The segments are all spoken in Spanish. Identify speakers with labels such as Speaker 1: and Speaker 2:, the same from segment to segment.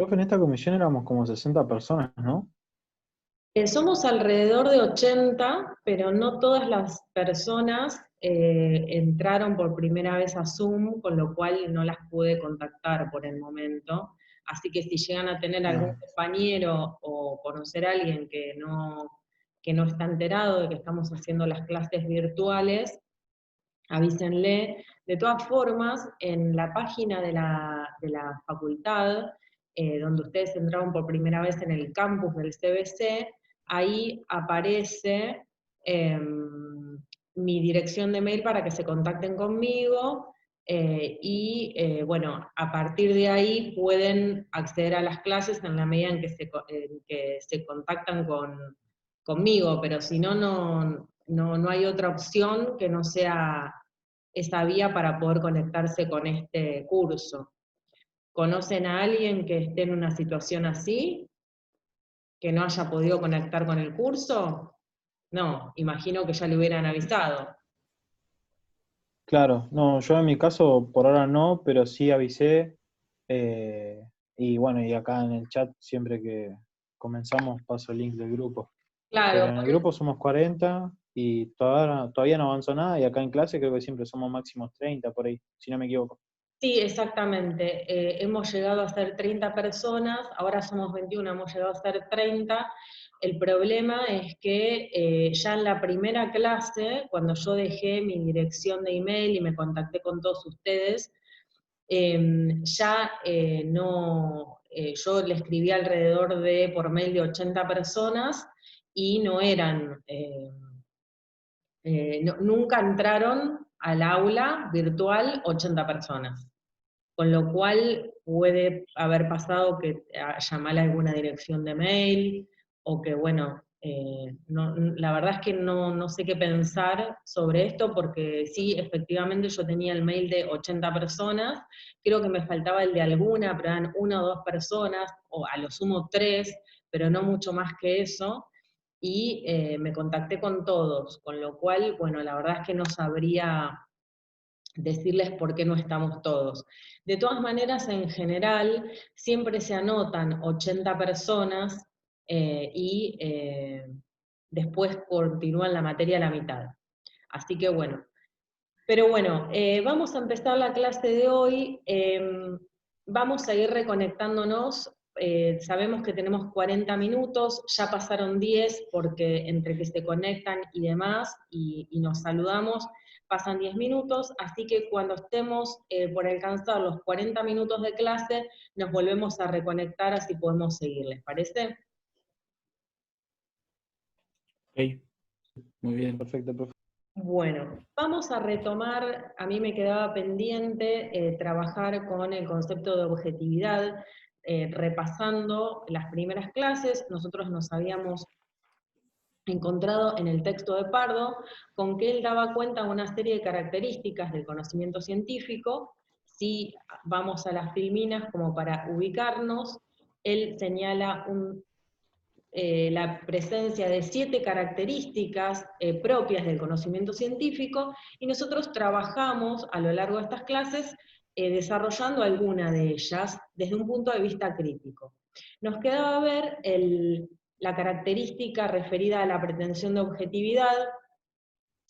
Speaker 1: Profe, en esta comisión éramos como 60 personas, ¿no?
Speaker 2: Somos alrededor de 80, pero no todas las personas entraron por primera vez a Zoom, con lo cual no las pude contactar por el momento. Así que si llegan a tener algún
Speaker 1: Ah,
Speaker 2: compañero o conocer a alguien que no está enterado de que estamos haciendo las clases virtuales, avísenle. De todas formas, en la página de la facultad, donde ustedes entraron por primera vez en el campus del CBC, ahí aparece mi dirección de mail para que se contacten conmigo, bueno, a partir de ahí pueden acceder a las clases en la medida en que se contactan conmigo, pero si no, no hay otra opción que no sea esa vía para poder conectarse con este curso. ¿Conocen a alguien que esté en una situación así, que no haya podido conectar con el curso? No, imagino que ya le hubieran avisado.
Speaker 1: claro, no, yo en mi caso por ahora no, pero sí avisé. eh, y bueno, y acá en el chat siempre que comenzamos paso el link del grupo. Pero
Speaker 2: Claro,
Speaker 1: en el grupo somos 40 y todavía no avanzó nada y acá en clase creo que siempre somos máximos 30 por ahí, si no me equivoco.
Speaker 2: sí, exactamente. Hemos llegado a ser 30 personas, ahora somos 21, hemos llegado a ser 30. El problema es que ya en la primera clase, cuando yo dejé mi dirección de email y me contacté con todos ustedes, no, yo le escribí alrededor de por mail de 80 personas y no eran, nunca entraron al aula virtual 80 personas. Con lo cual puede haber pasado que haya mal alguna dirección de mail, o que bueno, la verdad es que no sé qué pensar sobre esto, porque sí, efectivamente yo tenía el mail de 80 personas, creo que me faltaba el de alguna, pero eran una o dos personas, o a lo sumo tres, pero no mucho más que eso, y me contacté con todos, con lo cual, bueno, la verdad es que no sabría decirles por qué no estamos todos. De todas maneras, en general, siempre se anotan 80 personas y después continúan la materia a la mitad. Así que bueno. Pero bueno, vamos a empezar la clase de hoy. Vamos a ir reconectándonos. Sabemos que tenemos 40 minutos, ya pasaron 10 porque entre que se conectan y demás y nos saludamos, pasan 10 minutos, así que cuando estemos por alcanzar los 40 minutos de clase, nos volvemos a reconectar, así podemos seguir, ¿les parece?
Speaker 3: Ok, muy bien.
Speaker 1: Perfecto, profe.
Speaker 2: Bueno, vamos a retomar, a mí me quedaba pendiente trabajar con el concepto de objetividad, repasando las primeras clases. Nosotros nos habíamos encontrado en el texto de Pardo con que él daba cuenta de una serie de características del conocimiento científico. Si vamos a las filminas como para ubicarnos, él señala la presencia de 7 características propias del conocimiento científico, y nosotros trabajamos a lo largo de estas clases desarrollando alguna de ellas desde un punto de vista crítico. Nos quedaba ver la característica referida a la pretensión de objetividad.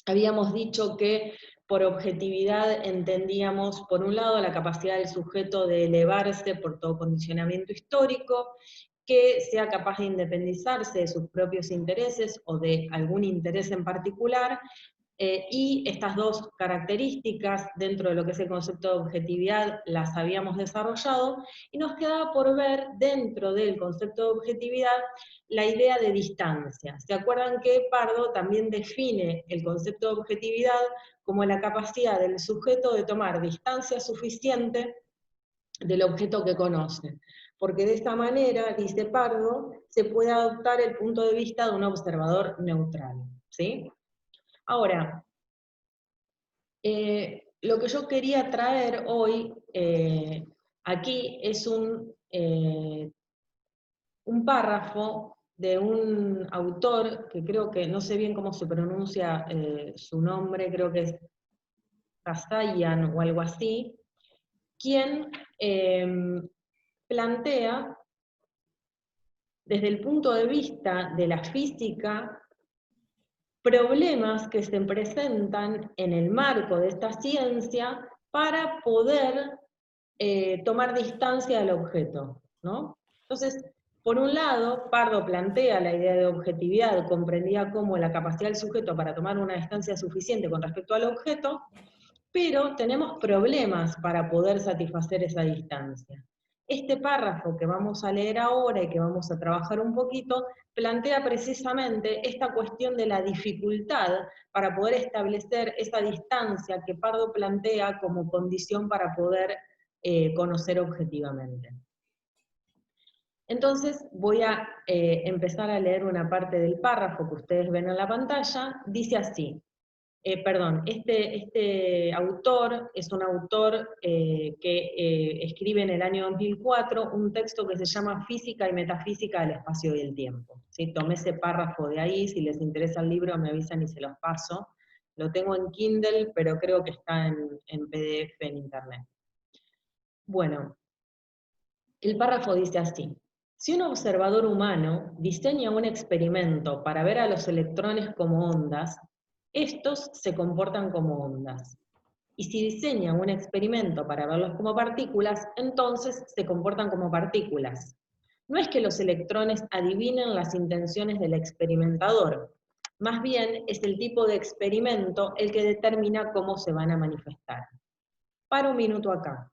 Speaker 2: Habíamos dicho que por objetividad entendíamos, por un lado, la capacidad del sujeto de elevarse por todo condicionamiento histórico, que sea capaz de independizarse de sus propios intereses o de algún interés en particular, y estas dos características dentro de lo que es el concepto de objetividad las habíamos desarrollado, y nos quedaba por ver dentro del concepto de objetividad la idea de distancia. ¿Se acuerdan que Pardo también define el concepto de objetividad como la capacidad del sujeto de tomar distancia suficiente del objeto que conoce? Porque de esta manera, dice Pardo, se puede adoptar el punto de vista de un observador neutral. ¿Sí? Ahora, lo que yo quería traer hoy aquí es un párrafo de un autor que creo que, no sé bien cómo se pronuncia su nombre, creo que es Kasayan o algo así, quien plantea, desde el punto de vista de la física, problemas que se presentan en el marco de esta ciencia para poder tomar distancia del objeto, ¿no? Entonces, por un lado, Pardo plantea la idea de objetividad, comprendida como la capacidad del sujeto para tomar una distancia suficiente con respecto al objeto, pero tenemos problemas para poder satisfacer esa distancia. Este párrafo que vamos a leer ahora y que vamos a trabajar un poquito, plantea precisamente esta cuestión de la dificultad para poder establecer esa distancia que Pardo plantea como condición para poder conocer objetivamente. Entonces voy a empezar a leer una parte del párrafo que ustedes ven en la pantalla. Dice así, este autor es un autor que escribe en el año 2004 un texto que se llama Física y Metafísica del Espacio y el Tiempo. ¿Sí? Tomé ese párrafo de ahí, si les interesa el libro me avisan y se los paso. Lo tengo en Kindle, pero creo que está en PDF en internet. Bueno, el párrafo dice así: si un observador humano diseña un experimento para ver a los electrones como ondas, estos se comportan como ondas. Y si diseña un experimento para verlos como partículas, entonces se comportan como partículas. No es que los electrones adivinen las intenciones del experimentador, más bien es el tipo de experimento el que determina cómo se van a manifestar. Paro un minuto acá.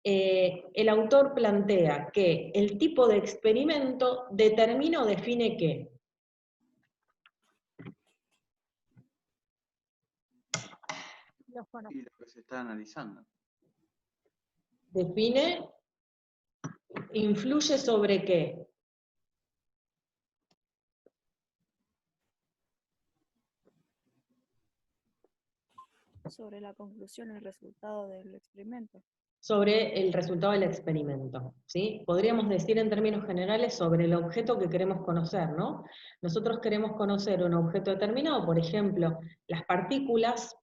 Speaker 2: El autor plantea que el tipo de experimento determina o define ¿qué?
Speaker 4: Y lo que se está analizando.
Speaker 2: Define, influye sobre qué.
Speaker 5: Sobre la conclusión, el resultado del experimento.
Speaker 2: Sobre el resultado del experimento, ¿sí? Podríamos decir en términos generales sobre el objeto que queremos conocer, ¿no? Nosotros queremos conocer un objeto determinado, por ejemplo, las partículas,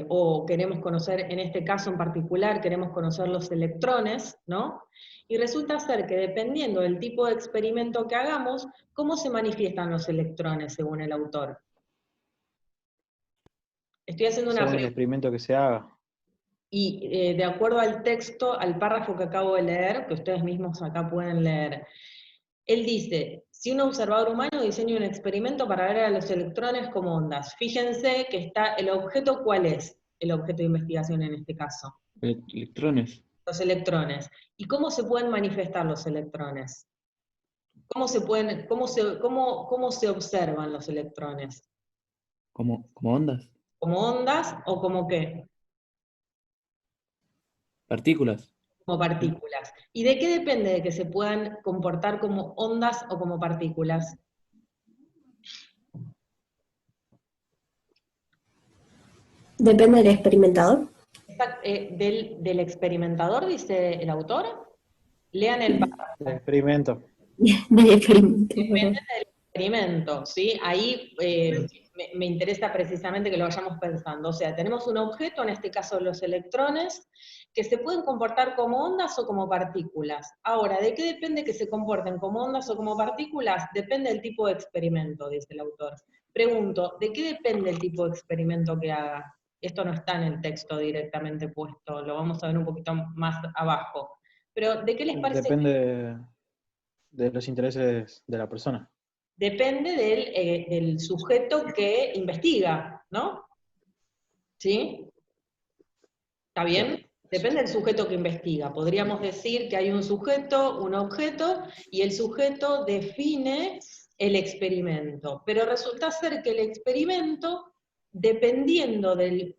Speaker 2: o queremos conocer, en este caso en particular, queremos conocer los electrones, ¿no? Y resulta ser que dependiendo del tipo de experimento que hagamos, ¿cómo se manifiestan los electrones según el autor? Estoy haciendo una
Speaker 1: Según el
Speaker 2: pregunta.
Speaker 1: experimento que se haga.
Speaker 2: Y de acuerdo al texto, al párrafo que acabo de leer, que ustedes mismos acá pueden leer, él dice, si un observador humano diseña un experimento para ver a los electrones como ondas, fíjense que está el objeto, ¿cuál es el objeto de investigación en este caso?
Speaker 3: Electrones.
Speaker 2: Los electrones. ¿Y cómo se pueden manifestar los electrones? ¿Cómo se observan los electrones?
Speaker 3: Como ondas.
Speaker 2: ¿Como ondas o como qué?
Speaker 3: Partículas.
Speaker 2: Como partículas. ¿Y de qué depende de que se puedan comportar como ondas o como partículas?
Speaker 6: Depende del experimentador.
Speaker 2: Del experimentador, dice el autor. Lean el párrafo.
Speaker 1: El experimento.
Speaker 6: Del experimento.
Speaker 2: Depende del experimento, ¿sí? Ahí me interesa precisamente que lo vayamos pensando. O sea, tenemos un objeto, en este caso los electrones, que se pueden comportar como ondas o como partículas. Ahora, ¿de qué depende que se comporten como ondas o como partículas? Depende del tipo de experimento, dice el autor. Pregunto, ¿de qué depende el tipo de experimento que haga? Esto no está en el texto directamente puesto, lo vamos a ver un poquito más abajo. Pero, ¿de qué les parece?
Speaker 1: Depende de los intereses de la persona.
Speaker 2: Depende del sujeto que investiga, ¿no? ¿Sí? ¿Está bien? Depende del sujeto que investiga. Podríamos decir que hay un sujeto, un objeto, y el sujeto define el experimento. Pero resulta ser que el experimento, dependiendo del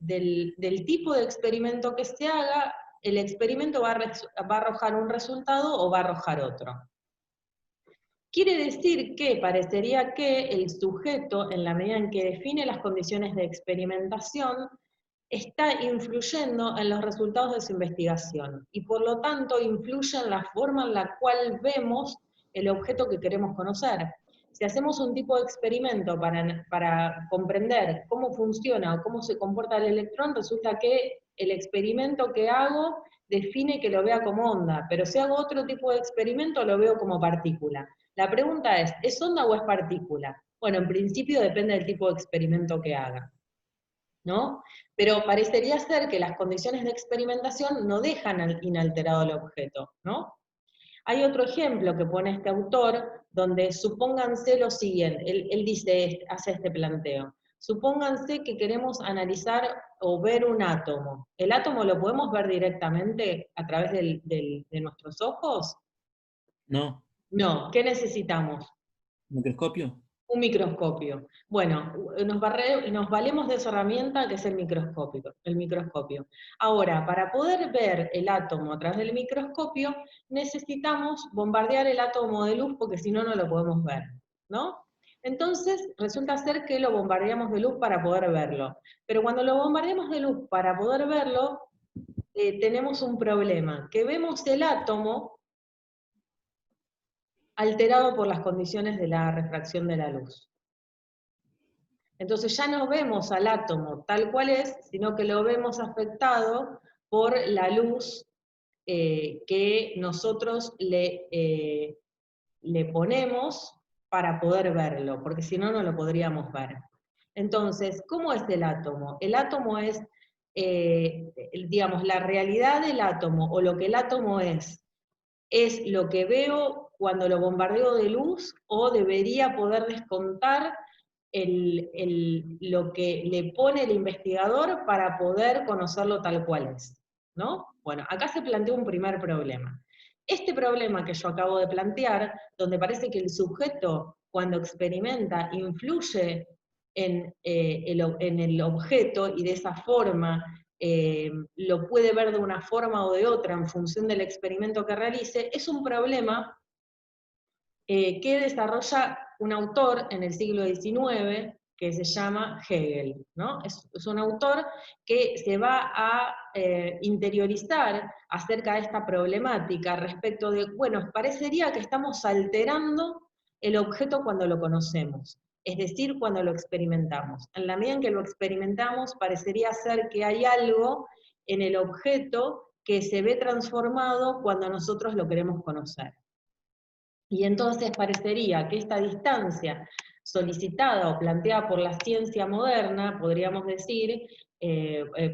Speaker 2: tipo de experimento que se haga, el experimento va a arrojar un resultado o va a arrojar otro. Quiere decir que parecería que el sujeto, en la medida en que define las condiciones de experimentación, está influyendo en los resultados de su investigación, y por lo tanto influye en la forma en la cual vemos el objeto que queremos conocer. Si hacemos un tipo de experimento para comprender cómo funciona o cómo se comporta el electrón, resulta que el experimento que hago define que lo vea como onda, pero si hago otro tipo de experimento lo veo como partícula. La pregunta ¿es onda o es partícula? Bueno, en principio depende del tipo de experimento que haga, ¿no? Pero parecería ser que las condiciones de experimentación no dejan inalterado el objeto, ¿no? Hay otro ejemplo que pone este autor, donde supónganse lo siguiente, él dice, hace este planteo. Supónganse que queremos analizar o ver un átomo. ¿El átomo lo podemos ver directamente a través de nuestros ojos?
Speaker 3: No.
Speaker 2: No. ¿Qué necesitamos?
Speaker 3: ¿Microscopio?
Speaker 2: Un microscopio. Bueno, nos valemos de esa herramienta que es el microscopio. Ahora, para poder ver el átomo a través del microscopio, necesitamos bombardear el átomo de luz, porque si no, no lo podemos ver, ¿no? Entonces, resulta ser que lo bombardeamos de luz para poder verlo. Pero cuando lo bombardeamos de luz para poder verlo, tenemos un problema, que vemos el átomo alterado por las condiciones de la refracción de la luz. Entonces ya no vemos al átomo tal cual es, sino que lo vemos afectado por la luz que nosotros le ponemos para poder verlo, porque si no, no lo podríamos ver. Entonces, ¿cómo es el átomo? El átomo es, digamos, la realidad del átomo, o lo que el átomo es lo que veo cuando lo bombardeo de luz, o debería poder descontar lo que le pone el investigador para poder conocerlo tal cual es, ¿no? Bueno, acá se plantea un primer problema. Este problema que yo acabo de plantear, donde parece que el sujeto, cuando experimenta, influye en el objeto, y de esa forma lo puede ver de una forma o de otra en función del experimento que realice, es un problema que desarrolla un autor en el siglo XIX que se llama Hegel, ¿no? Es un autor que se va a interiorizar acerca de esta problemática respecto de, bueno, parecería que estamos alterando el objeto cuando lo conocemos, es decir, cuando lo experimentamos. En la medida en que lo experimentamos, parecería ser que hay algo en el objeto que se ve transformado cuando nosotros lo queremos conocer. Y entonces parecería que esta distancia solicitada o planteada por la ciencia moderna, podríamos decir,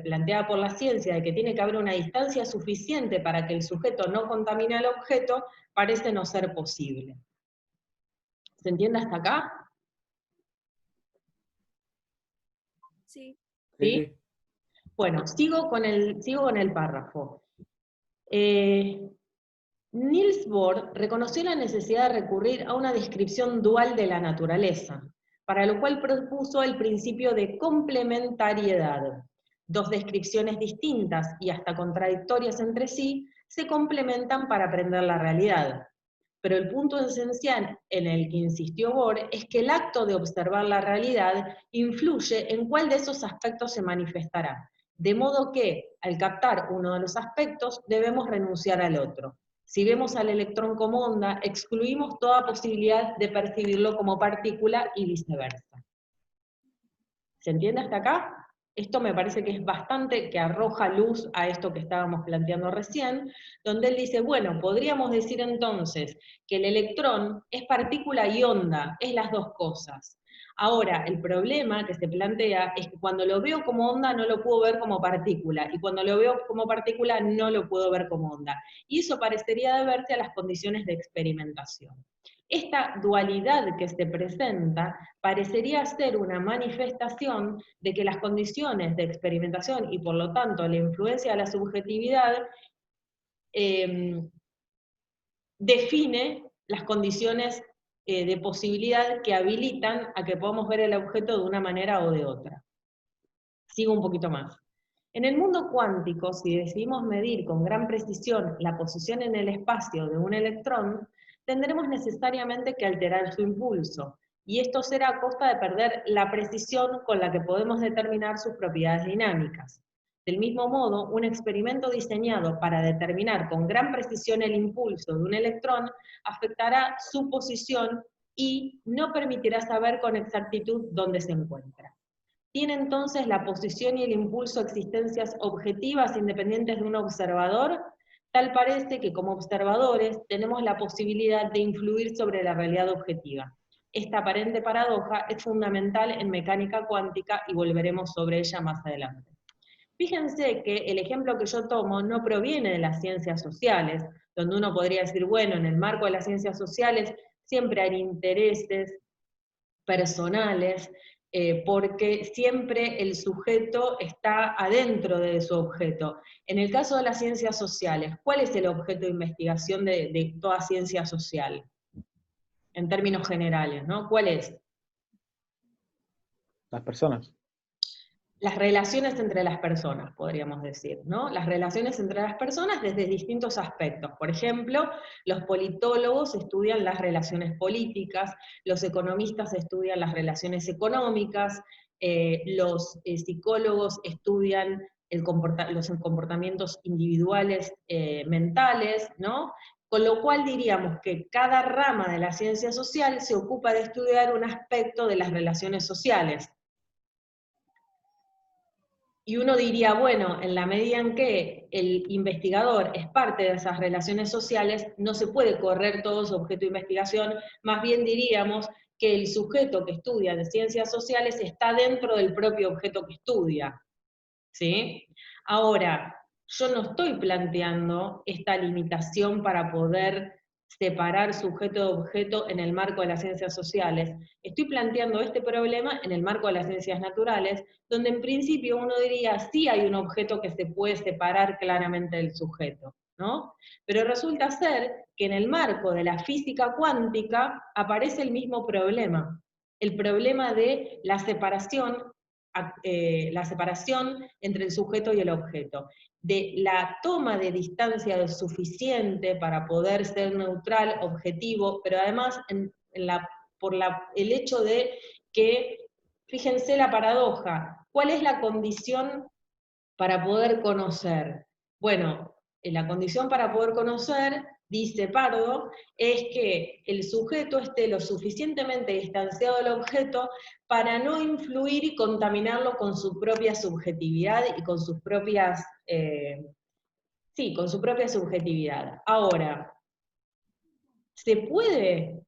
Speaker 2: planteada por la ciencia de que tiene que haber una distancia suficiente para que el sujeto no contamine al objeto, parece no ser posible. ¿Se entiende hasta acá?
Speaker 5: Sí.
Speaker 2: ¿Sí? Bueno, sigo con el párrafo. Niels Bohr reconoció la necesidad de recurrir a una descripción dual de la naturaleza, para lo cual propuso el principio de complementariedad. Dos descripciones distintas y hasta contradictorias entre sí se complementan para aprender la realidad. Pero el punto esencial en el que insistió Bohr es que el acto de observar la realidad influye en cuál de esos aspectos se manifestará, de modo que, al captar uno de los aspectos, debemos renunciar al otro. Si vemos al electrón como onda, excluimos toda posibilidad de percibirlo como partícula y viceversa. ¿Se entiende hasta acá? Esto me parece que es bastante, que arroja luz a esto que estábamos planteando recién, donde él dice, bueno, podríamos decir entonces que el electrón es partícula y onda, es las dos cosas. Ahora, el problema que se plantea es que cuando lo veo como onda no lo puedo ver como partícula, y cuando lo veo como partícula no lo puedo ver como onda. Y eso parecería deberse a las condiciones de experimentación. Esta dualidad que se presenta parecería ser una manifestación de que las condiciones de experimentación y por lo tanto la influencia de la subjetividad define las condiciones de posibilidad que habilitan a que podamos ver el objeto de una manera o de otra. Sigo un poquito más. En el mundo cuántico, si decidimos medir con gran precisión la posición en el espacio de un electrón, tendremos necesariamente que alterar su impulso, y esto será a costa de perder la precisión con la que podemos determinar sus propiedades dinámicas. Del mismo modo, un experimento diseñado para determinar con gran precisión el impulso de un electrón afectará su posición y no permitirá saber con exactitud dónde se encuentra. tiene entonces la posición y el impulso a existencias objetivas independientes de un observador. Tal parece que como observadores tenemos la posibilidad de influir sobre la realidad objetiva. Esta aparente paradoja es fundamental en mecánica cuántica y volveremos sobre ella más adelante. Fíjense que el ejemplo que yo tomo no proviene de las ciencias sociales, donde uno podría decir, bueno, en el marco de las ciencias sociales siempre hay intereses personales, porque siempre el sujeto está adentro de su objeto. En el caso de las ciencias sociales, ¿cuál es el objeto de investigación de toda ciencia social? En términos generales, ¿no? ¿Cuál es?
Speaker 1: Las personas.
Speaker 2: Las relaciones entre las personas, podríamos decir, ¿no? Las relaciones entre las personas desde distintos aspectos. Por ejemplo, los politólogos estudian las relaciones políticas, los economistas estudian las relaciones económicas, los psicólogos estudian los comportamientos individuales mentales, ¿no? Con lo cual diríamos que cada rama de la ciencia social se ocupa de estudiar un aspecto de las relaciones sociales. Y uno diría, bueno, en la medida en que el investigador es parte de esas relaciones sociales, no se puede correr todo su objeto de investigación, más bien diríamos que el sujeto que estudia de ciencias sociales está dentro del propio objeto que estudia, ¿sí? Ahora, yo no estoy planteando esta limitación para poder separar sujeto de objeto en el marco de las ciencias sociales. Estoy planteando este problema en el marco de las ciencias naturales, donde en principio uno diría, sí hay un objeto que se puede separar claramente del sujeto, ¿no? Pero resulta ser que en el marco de la física cuántica aparece el mismo problema, el problema de la separación entre el sujeto y el objeto, de la toma de distancia suficiente para poder ser neutral, objetivo, pero además el hecho de que, fíjense la paradoja, ¿cuál es la condición para poder conocer? Bueno, la condición para poder conocer, dice Pardo, es que el sujeto esté lo suficientemente distanciado del objeto para no influir y contaminarlo con su propia subjetividad y con sus propias, con su propia subjetividad. Ahora, ¿se puede,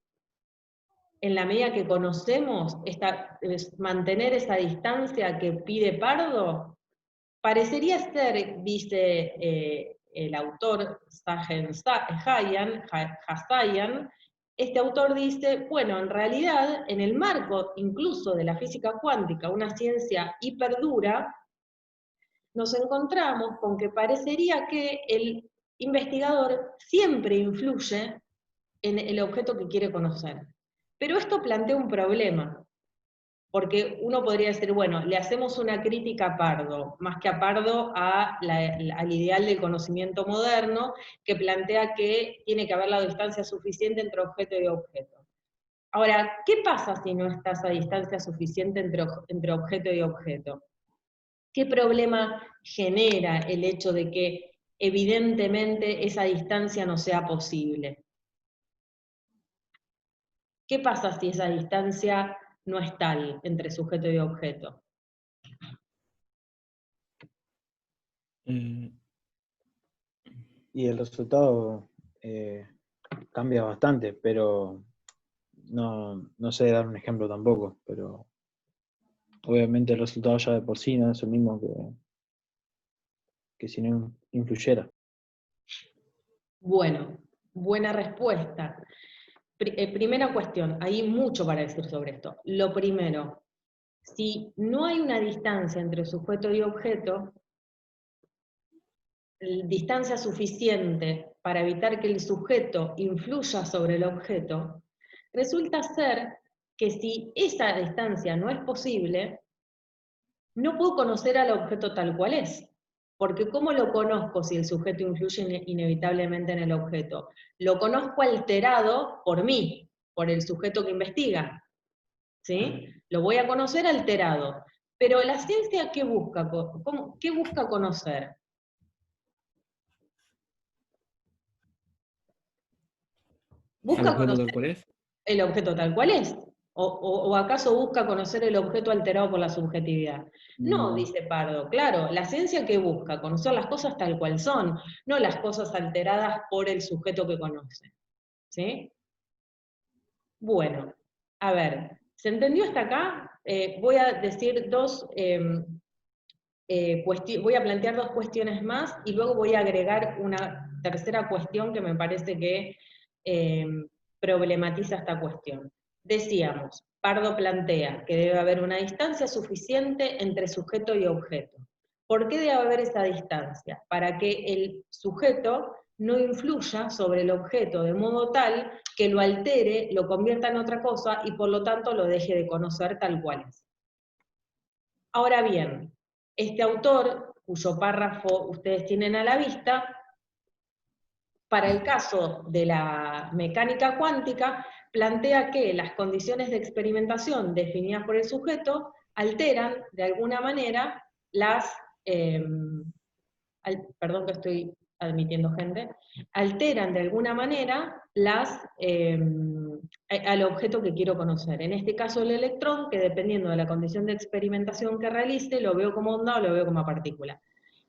Speaker 2: en la medida que conocemos, mantener esa distancia que pide Pardo? Parecería ser, dice el autor Hasayan, este autor dice, bueno, en realidad, en el marco incluso de la física cuántica, una ciencia hiperdura, nos encontramos con que parecería que el investigador siempre influye en el objeto que quiere conocer. Pero esto plantea un problema, porque uno podría decir, bueno, le hacemos una crítica a Pardo, más que a Pardo al ideal del conocimiento moderno, que plantea que tiene que haber la distancia suficiente entre objeto y objeto. Ahora, ¿qué pasa si no está esa distancia suficiente entre objeto y objeto? ¿Qué problema genera el hecho de que evidentemente esa distancia no sea posible? ¿Qué pasa si esa distancia no es tal entre sujeto y objeto?
Speaker 1: Y el resultado cambia bastante, pero no sé dar un ejemplo tampoco, pero obviamente el resultado ya de por sí no es el mismo que si no influyera.
Speaker 2: Bueno, buena respuesta. Primera cuestión, hay mucho para decir sobre esto. Lo primero, si no hay una distancia entre sujeto y objeto, distancia suficiente para evitar que el sujeto influya sobre el objeto, resulta ser que si esa distancia no es posible, no puedo conocer al objeto tal cual es. Porque ¿cómo lo conozco si el sujeto influye inevitablemente en el objeto? Lo conozco alterado por mí, por el sujeto que investiga. ¿Sí? Lo voy a conocer alterado. Pero la ciencia, ¿qué busca? ¿Qué busca conocer? Busca
Speaker 3: ¿El objeto
Speaker 2: conocer
Speaker 3: tal cual es?
Speaker 2: el objeto tal cual es, ¿O acaso busca conocer el objeto alterado por la subjetividad? No,
Speaker 1: No.
Speaker 2: dice Pardo, claro, la ciencia que busca, conocer las cosas tal cual son, no las cosas alteradas por el sujeto que conoce. ¿Sí? Bueno, a ver, ¿se entendió hasta acá? Voy a decir voy a plantear dos cuestiones más y luego voy a agregar una tercera cuestión que me parece que problematiza esta cuestión. Decíamos, Pardo plantea que debe haber una distancia suficiente entre sujeto y objeto. ¿Por qué debe haber esa distancia? Para que el sujeto no influya sobre el objeto de modo tal que lo altere, lo convierta en otra cosa y por lo tanto lo deje de conocer tal cual es. Ahora bien, este autor, cuyo párrafo ustedes tienen a la vista, para el caso de la mecánica cuántica, plantea que las condiciones de experimentación definidas por el sujeto alteran de alguna manera las... perdón que estoy admitiendo gente, alteran de alguna manera al objeto que quiero conocer. En este caso el electrón, que dependiendo de la condición de experimentación que realice, lo veo como onda o lo veo como partícula.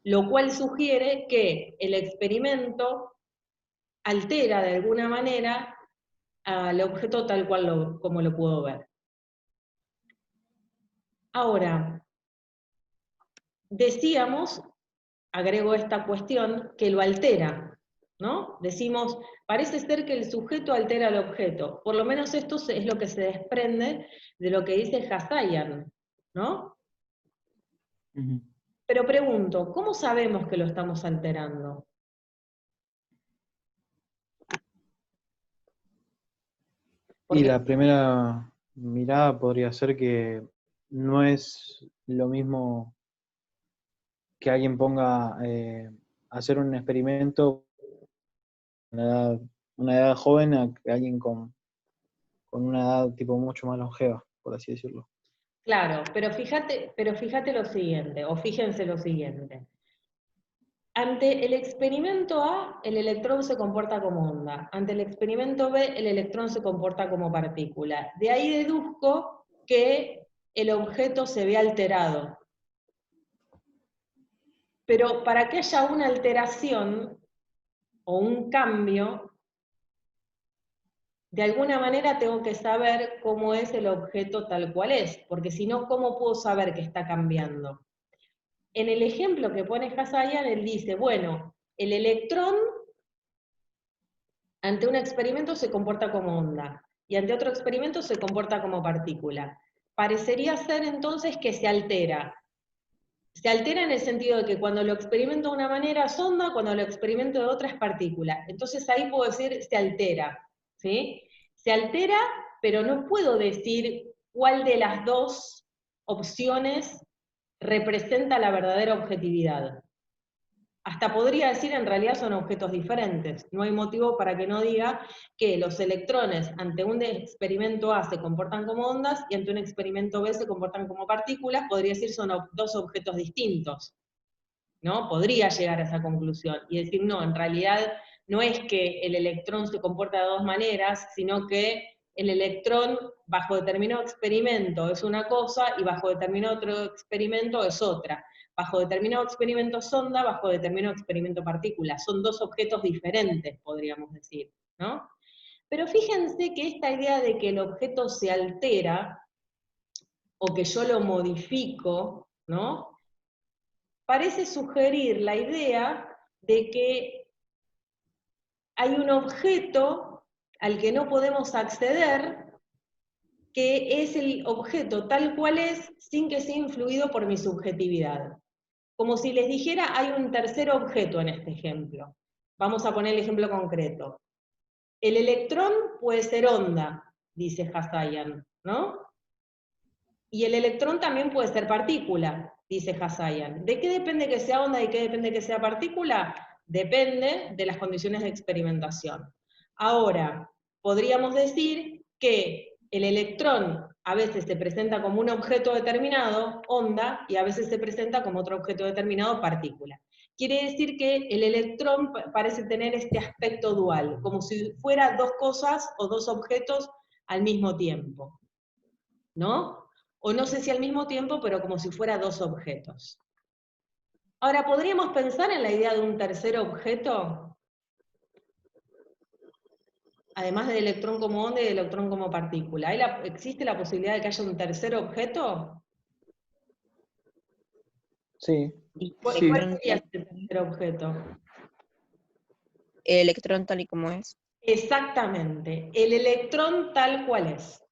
Speaker 2: Lo cual sugiere que el experimento altera de alguna manera al objeto tal cual como lo puedo ver. Ahora, decíamos, agrego esta cuestión, que lo altera, ¿no? Decimos, parece ser que el sujeto altera al objeto. Por lo menos esto es lo que se desprende de lo que dice Hasayan, ¿no?
Speaker 3: Ujú.
Speaker 2: Pero pregunto, ¿cómo sabemos que lo estamos alterando?
Speaker 1: Y la primera mirada podría ser que no es lo mismo que alguien ponga a hacer un experimento a una edad joven a que alguien con una edad tipo mucho más longeva, por así decirlo.
Speaker 2: Claro, pero fíjate lo siguiente, o fíjense lo siguiente. Ante el experimento A, el electrón se comporta como onda. Ante el experimento B, el electrón se comporta como partícula. De ahí deduzco que el objeto se ve alterado. Pero para que haya una alteración o un cambio, de alguna manera tengo que saber cómo es el objeto tal cual es, porque si no, ¿cómo puedo saber que está cambiando? En el ejemplo que pone Hasayan, él dice, bueno, el electrón ante un experimento se comporta como onda, y ante otro experimento se comporta como partícula. Parecería ser entonces que se altera. Se altera en el sentido de que cuando lo experimento de una manera es onda, cuando lo experimento de otra es partícula. Entonces ahí puedo decir se altera, ¿sí? Se altera, pero no puedo decir cuál de las dos opciones representa la verdadera objetividad. Hasta podría decir en realidad son objetos diferentes. No hay motivo para que no diga que los electrones ante un experimento A se comportan como ondas y ante un experimento B se comportan como partículas. Podría decir son dos objetos distintos, ¿no? Podría llegar a esa conclusión y decir no, en realidad no es que el electrón se comporta de dos maneras, sino que el electrón bajo determinado experimento es una cosa y bajo determinado otro experimento es otra. Bajo determinado experimento sonda, bajo determinado experimento partícula. Son dos objetos diferentes, podríamos decir, ¿no? Pero fíjense que esta idea de que el objeto se altera, o que yo lo modifico, ¿no? Parece sugerir la idea de que hay un objeto al que no podemos acceder, que es el objeto tal cual es, sin que sea influido por mi subjetividad. Como si les dijera, hay un tercer objeto en este ejemplo. Vamos a poner el ejemplo concreto. El electrón puede ser onda, dice Hasayan, ¿no? Y el electrón también puede ser partícula, dice Hasayan. ¿De qué depende que sea onda y de qué depende que sea partícula? Depende de las condiciones de experimentación. Ahora, podríamos decir que el electrón a veces se presenta como un objeto determinado, onda, y a veces se presenta como otro objeto determinado, partícula. Quiere decir que el electrón parece tener este aspecto dual, como si fuera dos cosas o dos objetos al mismo tiempo. ¿no? O no sé si al mismo tiempo, pero como si fuera dos objetos. Ahora, ¿podríamos pensar en la idea de un tercer objeto? Además del electrón como onda y del electrón como partícula. ¿Existe la posibilidad de que haya un tercer objeto?
Speaker 1: Sí,
Speaker 2: ¿Y
Speaker 4: Sí.
Speaker 2: cuál sería ese tercer objeto?
Speaker 7: El electrón tal y como es.
Speaker 2: Exactamente, el electrón tal cual es.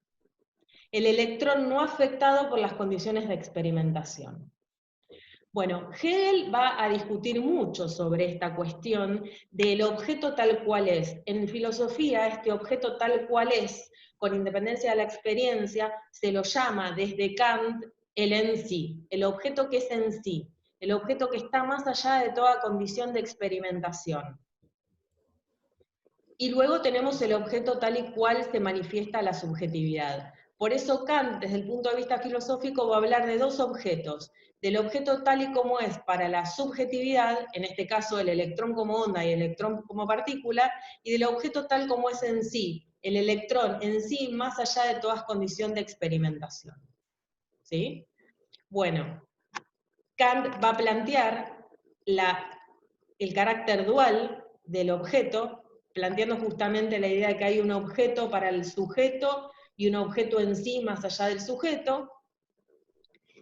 Speaker 2: El electrón no afectado por las condiciones de experimentación. Bueno, Hegel va a discutir mucho sobre esta cuestión del objeto tal cual es. En filosofía, este objeto tal cual es, con independencia de la experiencia, se lo llama desde Kant el en sí, el objeto que es en sí, el objeto que está más allá de toda condición de experimentación. Y luego tenemos el objeto tal y cual se manifiesta la subjetividad. Por eso Kant, desde el punto de vista filosófico, va a hablar de dos objetos, del objeto tal y como es para la subjetividad, en este caso el electrón como onda y el electrón como partícula, y del objeto tal como es en sí, el electrón en sí más allá de toda condición de experimentación. ¿Sí? Bueno, Kant va a plantear el carácter dual del objeto, planteando justamente la idea de que hay un objeto para el sujeto y un objeto en sí más allá del sujeto,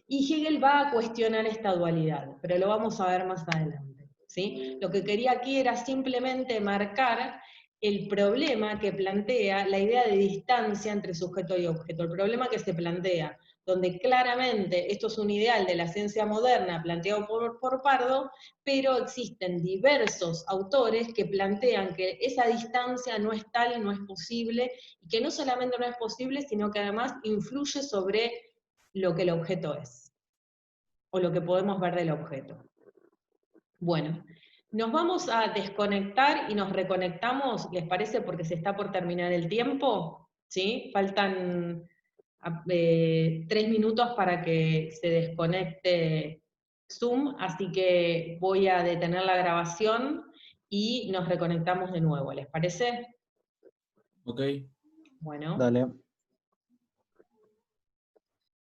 Speaker 2: y Hegel va a cuestionar esta dualidad, pero lo vamos a ver más adelante. ¿Sí? Lo que quería aquí era simplemente marcar el problema que plantea la idea de distancia entre sujeto y objeto, el problema que se plantea, donde claramente esto es un ideal de la ciencia moderna planteado por Pardo, pero existen diversos autores que plantean que esa distancia no es tal, no es posible, y que no solamente no es posible, sino que además influye sobre lo que el objeto es, o lo que podemos ver del objeto. Bueno, nos vamos a desconectar y nos reconectamos, ¿les parece? Porque se está por terminar el tiempo, ¿sí? Faltan 3 minutos para que se desconecte Zoom, así que voy a detener la grabación y nos reconectamos de nuevo, ¿les parece?
Speaker 3: Ok.
Speaker 2: Bueno.
Speaker 1: dale.